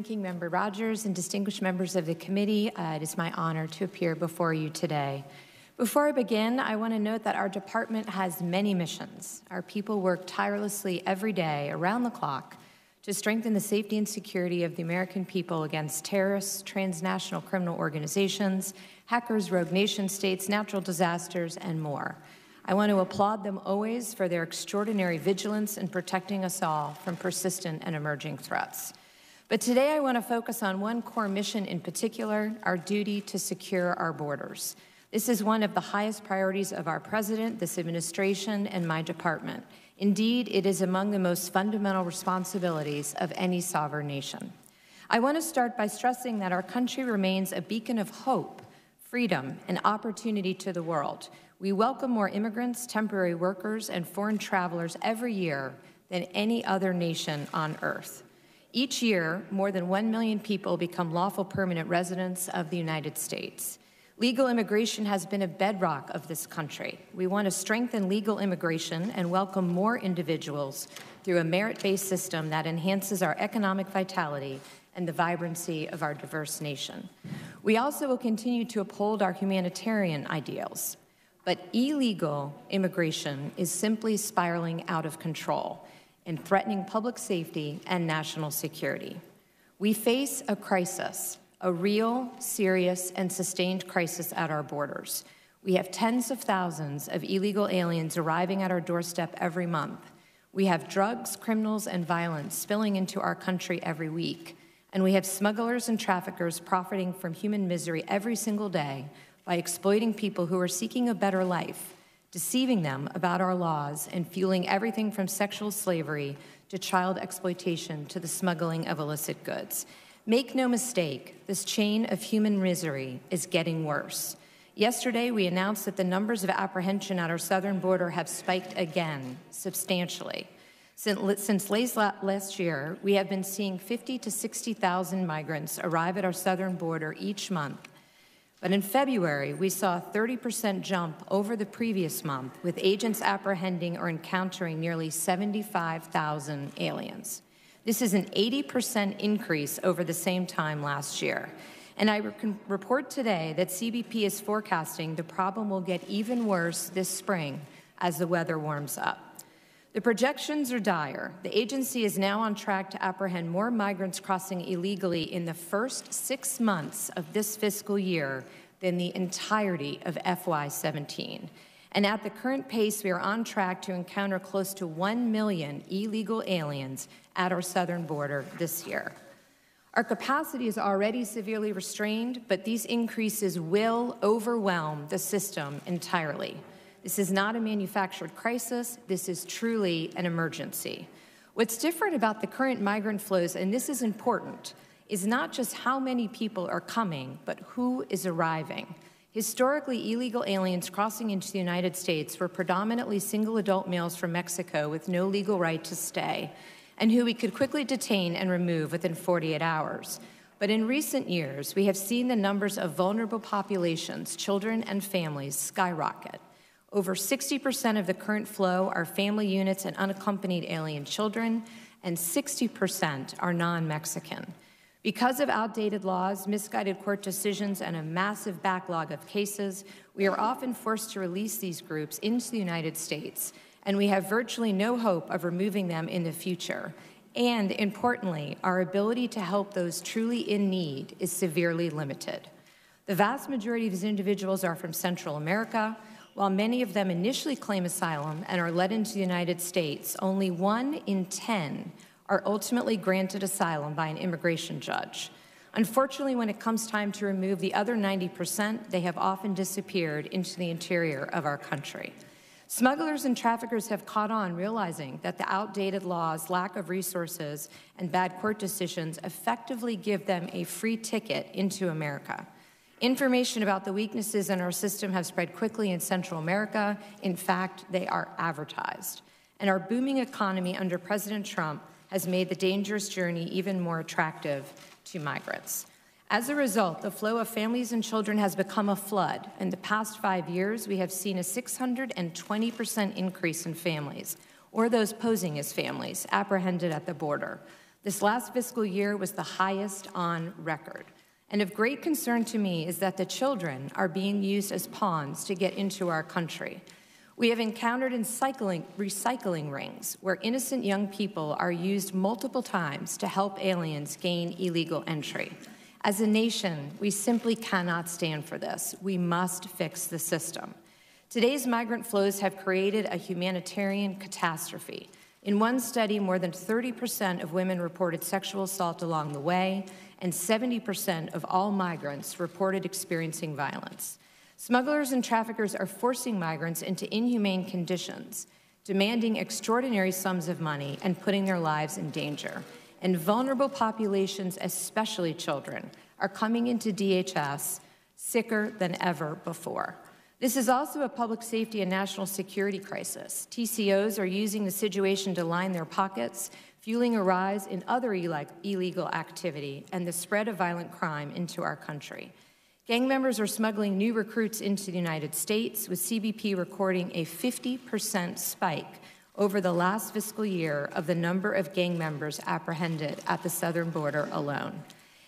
Ranking Member Rogers and distinguished members of the committee, it is my honor to appear before you today. Before I begin, I want to note that our department has many missions. Our people work tirelessly every day, around the clock, to strengthen the safety and security of the American people against terrorists, transnational criminal organizations, hackers, rogue nation states, natural disasters, and more. I want to applaud them always for their extraordinary vigilance in protecting us all from persistent and emerging threats. But today I want to focus on one core mission in particular, our duty to secure our borders. This is one of the highest priorities of our president, this administration, and my department. Indeed, it is among the most fundamental responsibilities of any sovereign nation. I want to start by stressing that our country remains a beacon of hope, freedom, and opportunity to the world. We welcome more immigrants, temporary workers, and foreign travelers every year than any other nation on earth. Each year, more than 1 million people become lawful permanent residents of the United States. Legal immigration has been a bedrock of this country. We want to strengthen legal immigration and welcome more individuals through a merit-based system that enhances our economic vitality and the vibrancy of our diverse nation. We also will continue to uphold our humanitarian ideals. But illegal immigration is simply spiraling out of control and threatening public safety and national security. We face a crisis, a real, serious, and sustained crisis at our borders. We have tens of thousands of illegal aliens arriving at our doorstep every month. We have drugs, criminals, and violence spilling into our country every week. And we have smugglers and traffickers profiting from human misery every single day by exploiting people who are seeking a better life, deceiving them about our laws, and fueling everything from sexual slavery to child exploitation to the smuggling of illicit goods. Make no mistake, this chain of human misery is getting worse. Yesterday, we announced that the numbers of apprehension at our southern border have spiked again, substantially. Since late last year, we have been seeing 50,000 to 60,000 migrants arrive at our southern border each month. But in February, we saw a 30% jump over the previous month, with agents apprehending or encountering nearly 75,000 aliens. This is an 80% increase over the same time last year. And I can report today that CBP is forecasting the problem will get even worse this spring as the weather warms up. The projections are dire. The agency is now on track to apprehend more migrants crossing illegally in the first 6 months of this fiscal year than the entirety of FY17. And at the current pace, we are on track to encounter close to 1 million illegal aliens at our southern border this year. Our capacity is already severely restrained, but these increases will overwhelm the system entirely. This is not a manufactured crisis. This is truly an emergency. What's different about the current migrant flows, and this is important, is not just how many people are coming, but who is arriving. Historically, illegal aliens crossing into the United States were predominantly single adult males from Mexico with no legal right to stay, and who we could quickly detain and remove within 48 hours. But in recent years, we have seen the numbers of vulnerable populations, children and families, skyrocket. Over 60% of the current flow are family units and unaccompanied alien children, and 60% are non-Mexican. Because of outdated laws, misguided court decisions, and a massive backlog of cases, we are often forced to release these groups into the United States, and we have virtually no hope of removing them in the future. And importantly, our ability to help those truly in need is severely limited. The vast majority of these individuals are from Central America. While many of them initially claim asylum and are led into the United States, only 1 in 10 are ultimately granted asylum by an immigration judge. Unfortunately, when it comes time to remove the other 90%, they have often disappeared into the interior of our country. Smugglers and traffickers have caught on, realizing that the outdated laws, lack of resources, and bad court decisions effectively give them a free ticket into America. Information about the weaknesses in our system have spread quickly in Central America. In fact, they are advertised. And our booming economy under President Trump has made the dangerous journey even more attractive to migrants. As a result, the flow of families and children has become a flood. In the past 5 years, we have seen a 620% increase in families, or those posing as families, apprehended at the border. This last fiscal year was the highest on record. And of great concern to me is that the children are being used as pawns to get into our country. We have encountered recycling rings where innocent young people are used multiple times to help aliens gain illegal entry. As a nation, we simply cannot stand for this. We must fix the system. Today's migrant flows have created a humanitarian catastrophe. In one study, more than 30% of women reported sexual assault along the way, and 70% of all migrants reported experiencing violence. Smugglers and traffickers are forcing migrants into inhumane conditions, demanding extraordinary sums of money and putting their lives in danger. And vulnerable populations, especially children, are coming into DHS sicker than ever before. This is also a public safety and national security crisis. TCOs are using the situation to line their pockets, fueling a rise in other illegal activity and the spread of violent crime into our country. Gang members are smuggling new recruits into the United States, with CBP recording a 50% spike over the last fiscal year of the number of gang members apprehended at the southern border alone.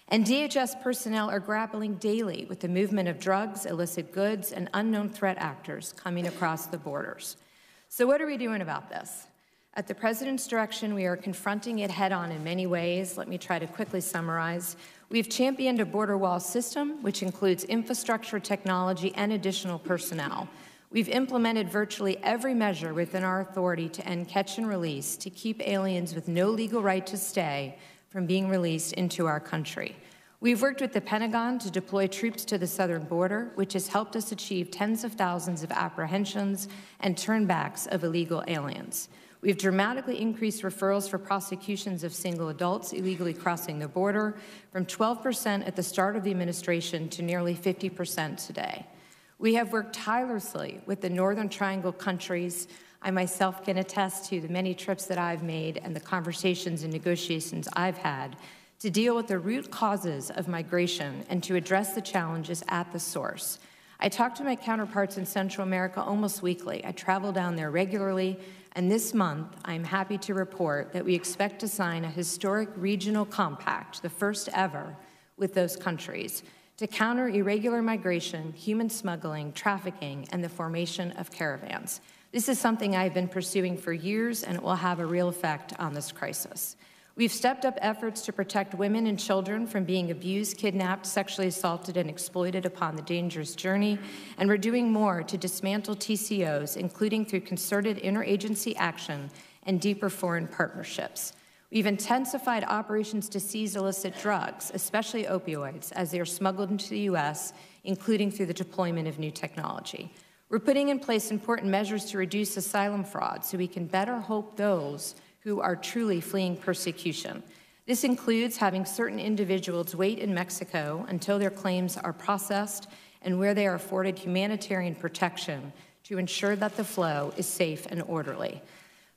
And DHS personnel are grappling daily with the movement of drugs, illicit goods, and unknown threat actors coming across the borders. So what are we doing about this? At the President's direction, we are confronting it head-on in many ways. Let me try to quickly summarize. We've championed a border wall system, which includes infrastructure, technology, and additional personnel. We've implemented virtually every measure within our authority to end catch and release, to keep aliens with no legal right to stay from being released into our country. We've worked with the Pentagon to deploy troops to the southern border, which has helped us achieve tens of thousands of apprehensions and turnbacks of illegal aliens. We've dramatically increased referrals for prosecutions of single adults illegally crossing the border from 12% at the start of the administration to nearly 50% today. We have worked tirelessly with the Northern Triangle countries. I myself can attest to the many trips that I've made and the conversations and negotiations I've had to deal with the root causes of migration and to address the challenges at the source. I talk to my counterparts in Central America almost weekly. I travel down there regularly, and this month I'm happy to report that we expect to sign a historic regional compact, the first ever, with those countries, to counter irregular migration, human smuggling, trafficking, and the formation of caravans. This is something I've been pursuing for years, and it will have a real effect on this crisis. We've stepped up efforts to protect women and children from being abused, kidnapped, sexually assaulted, and exploited upon the dangerous journey, and we're doing more to dismantle TCOs, including through concerted interagency action and deeper foreign partnerships. We've intensified operations to seize illicit drugs, especially opioids, as they are smuggled into the U.S., including through the deployment of new technology. We're putting in place important measures to reduce asylum fraud so we can better help those who are truly fleeing persecution. This includes having certain individuals wait in Mexico until their claims are processed and where they are afforded humanitarian protection to ensure that the flow is safe and orderly.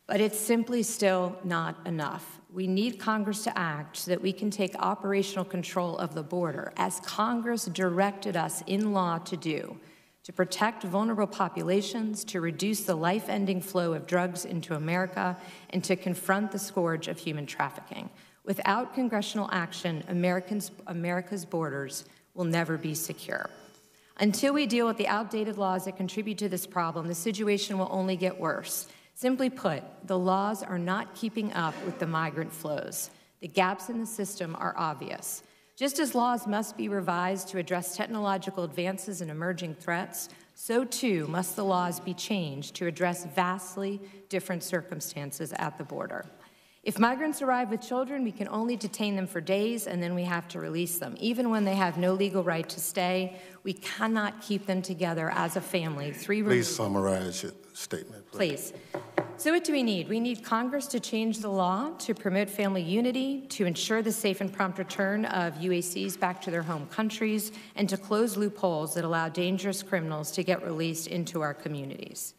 But it's simply still not enough. We need Congress to act so that we can take operational control of the border, as Congress directed us in law to do, to protect vulnerable populations, to reduce the life-ending flow of drugs into America, and to confront the scourge of human trafficking. Without congressional action, America's borders will never be secure. Until we deal with the outdated laws that contribute to this problem, the situation will only get worse. Simply put, the laws are not keeping up with the migrant flows. The gaps in the system are obvious. Just as laws must be revised to address technological advances and emerging threats, so too must the laws be changed to address vastly different circumstances at the border. If migrants arrive with children, we can only detain them for days and then we have to release them. Even when they have no legal right to stay, we cannot keep them together as a family. Please summarize your statement. Please. So what do we need? We need Congress to change the law to promote family unity, to ensure the safe and prompt return of UACs back to their home countries, and to close loopholes that allow dangerous criminals to get released into our communities.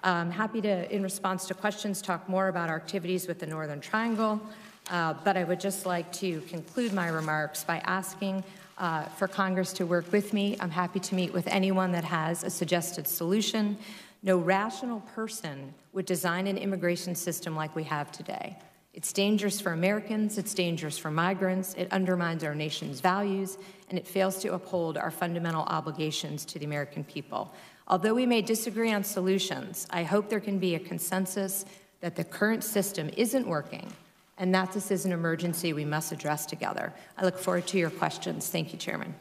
I'm happy to, in response to questions, talk more about our activities with the Northern Triangle, but I would just like to conclude my remarks by asking for Congress to work with me. I'm happy to meet with anyone that has a suggested solution. No rational person would design an immigration system like we have today. It's dangerous for Americans, it's dangerous for migrants, it undermines our nation's values, and it fails to uphold our fundamental obligations to the American people. Although we may disagree on solutions, I hope there can be a consensus that the current system isn't working and that this is an emergency we must address together. I look forward to your questions. Thank you, Chairman.